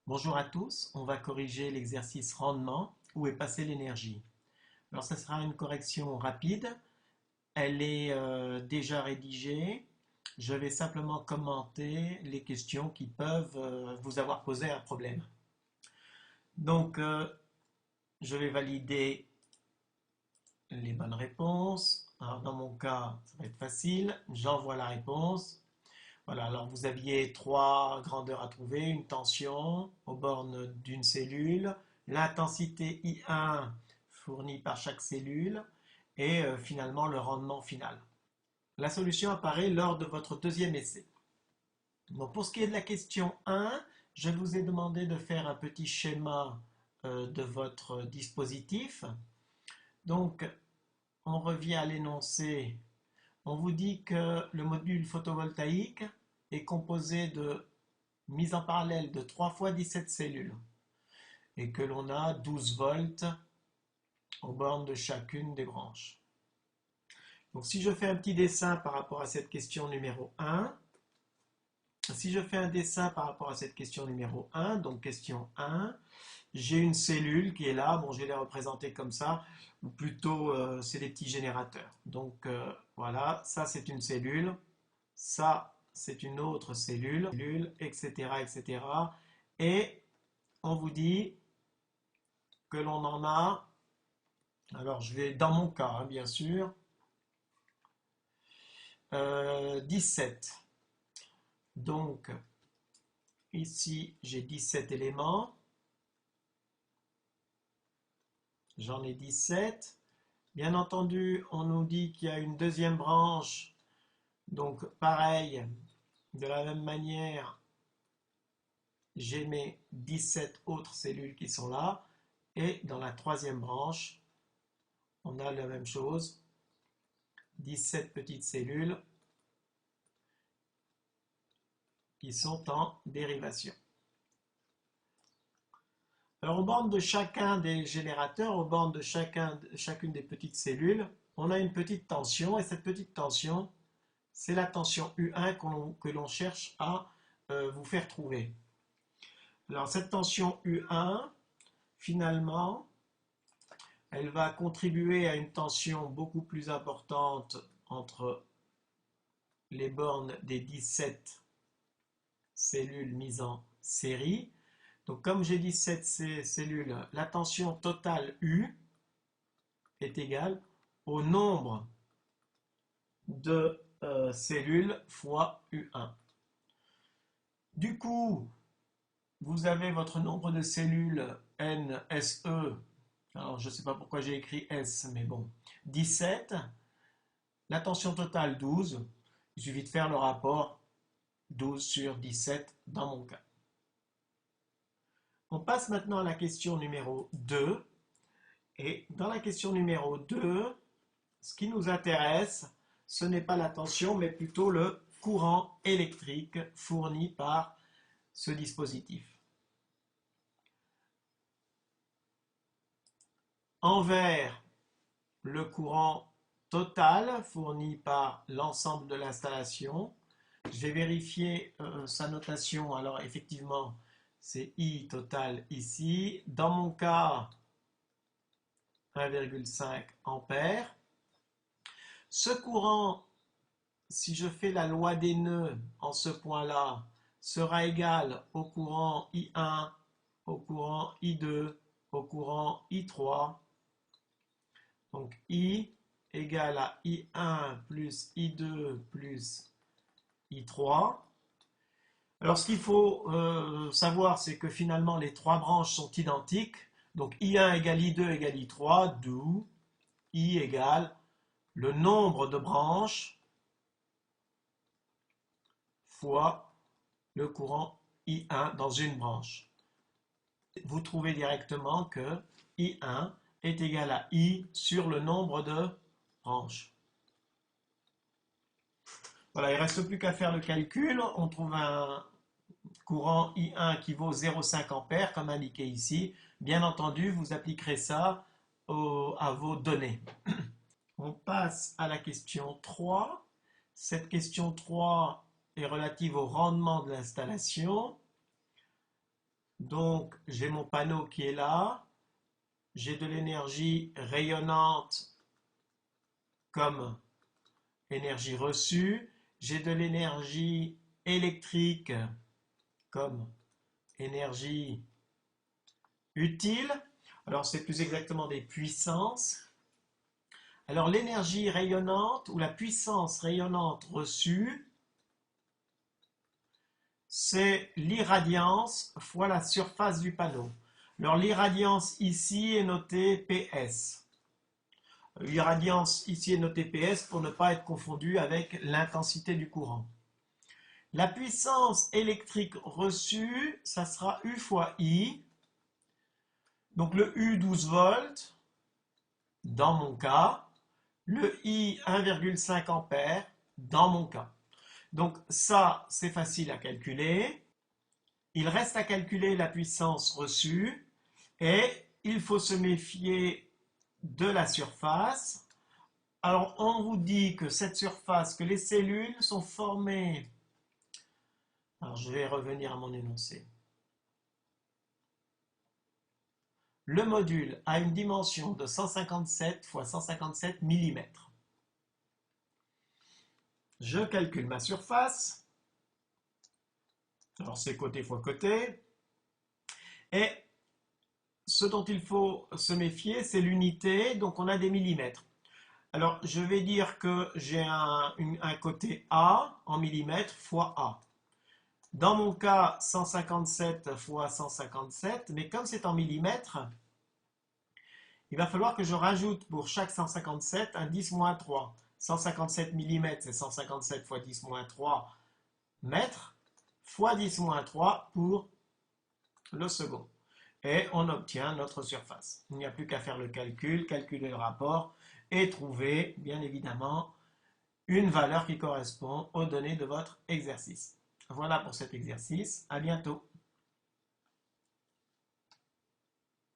Bonjour à tous, on va corriger l'exercice rendement, où est passée l'énergie. Alors ce sera une correction rapide, elle est déjà rédigée, je vais simplement commenter les questions qui peuvent vous avoir posé un problème. Donc je vais valider les bonnes réponses. Alors dans mon cas, ça va être facile, j'envoie la réponse. Voilà, alors vous aviez trois grandeurs à trouver, une tension aux bornes d'une cellule, l'intensité I1 fournie par chaque cellule et finalement le rendement final. La solution apparaît lors de votre deuxième essai. Donc pour ce qui est de la question 1, je vous ai demandé de faire un petit schéma de votre dispositif. Donc on revient à l'énoncé. On vous dit que le module photovoltaïque est composé de mise en parallèle de 3 fois 17 cellules et que l'on a 12 volts aux bornes de chacune des branches. Donc si je fais un petit dessin par rapport à cette question numéro 1, si je fais un dessin par rapport à cette question numéro 1, donc question 1, j'ai une cellule qui est là, bon je vais les représenter comme ça, ou plutôt c'est des petits générateurs. Donc voilà, ça c'est une cellule, ça c'est une autre cellule, etc., etc. Et on vous dit que l'on en a, alors je vais dans mon cas, hein, bien sûr, 17. Donc ici j'ai 17 éléments, j'en ai 17. Bien entendu, on nous dit qu'il y a une deuxième branche, donc pareil, de la même manière, j'ai mes 17 autres cellules qui sont là, et dans la troisième branche, on a la même chose, 17 petites cellules qui sont en dérivation. Alors, aux bornes de chacun des générateurs, aux bornes de chacune des petites cellules, on a une petite tension, et cette petite tension, c'est la tension U1 que l'on cherche à vous faire trouver. Alors, cette tension U1, finalement, elle va contribuer à une tension beaucoup plus importante entre les bornes des 17 cellules mises en série. Donc comme j'ai 17 cellules, la tension totale U est égale au nombre de cellules fois U1. Du coup, vous avez votre nombre de cellules NSE, alors je ne sais pas pourquoi j'ai écrit S, mais bon, 17, la tension totale 12, il suffit de faire le rapport 12 sur 17 dans mon cas. On passe maintenant à la question numéro 2. Et dans la question numéro 2, ce qui nous intéresse, ce n'est pas la tension, mais plutôt le courant électrique fourni par ce dispositif. Envers le courant total fourni par l'ensemble de l'installation, je vais vérifier sa notation. Alors effectivement, c'est I total ici. Dans mon cas, 1,5 ampères. Ce courant, si je fais la loi des nœuds en ce point-là, sera égal au courant I1, au courant I2, au courant I3. Donc I égale à I1 plus I2 plus I3. Alors ce qu'il faut savoir, c'est que finalement les trois branches sont identiques. Donc I1 égale I2 égale I3, d'où I égale le nombre de branches fois le courant I1 dans une branche. Vous trouvez directement que I1 est égal à I sur le nombre de branches. Voilà, il ne reste plus qu'à faire le calcul. On trouve un courant I1 qui vaut 0,5 ampères, comme indiqué ici. Bien entendu, vous appliquerez ça à vos données. On passe à la question 3. Cette question 3 est relative au rendement de l'installation. Donc, j'ai mon panneau qui est là. J'ai de l'énergie rayonnante comme énergie reçue. J'ai de l'énergie électrique comme énergie utile. Alors, c'est plus exactement des puissances. Alors, l'énergie rayonnante ou la puissance rayonnante reçue, c'est l'irradiance fois la surface du panneau. Alors, l'irradiance ici est notée PS. L'irradiance ici est notée PS pour ne pas être confondu avec l'intensité du courant. La puissance électrique reçue, ça sera U fois I. Donc le U 12 volts, dans mon cas, le I 1,5 ampères, dans mon cas. Donc ça, c'est facile à calculer. Il reste à calculer la puissance reçue et il faut se méfier de la surface. Alors on vous dit que cette surface, que les cellules sont formées. Alors je vais revenir à mon énoncé. Le module a une dimension de 157 x 157 mm. Je calcule ma surface. Alors c'est côté fois côté. Et ce dont il faut se méfier, c'est l'unité. Donc on a des millimètres. Alors je vais dire que j'ai un côté A en millimètres fois A. Dans mon cas, 157 fois 157, mais comme c'est en millimètres, il va falloir que je rajoute pour chaque 157 un 10-3. 157 mm, c'est 157 fois 10-3 mètres, fois 10-3 pour le second. Et on obtient notre surface. Il n'y a plus qu'à faire le calcul, calculer le rapport et trouver, bien évidemment, une valeur qui correspond aux données de votre exercice. Voilà pour cet exercice. À bientôt.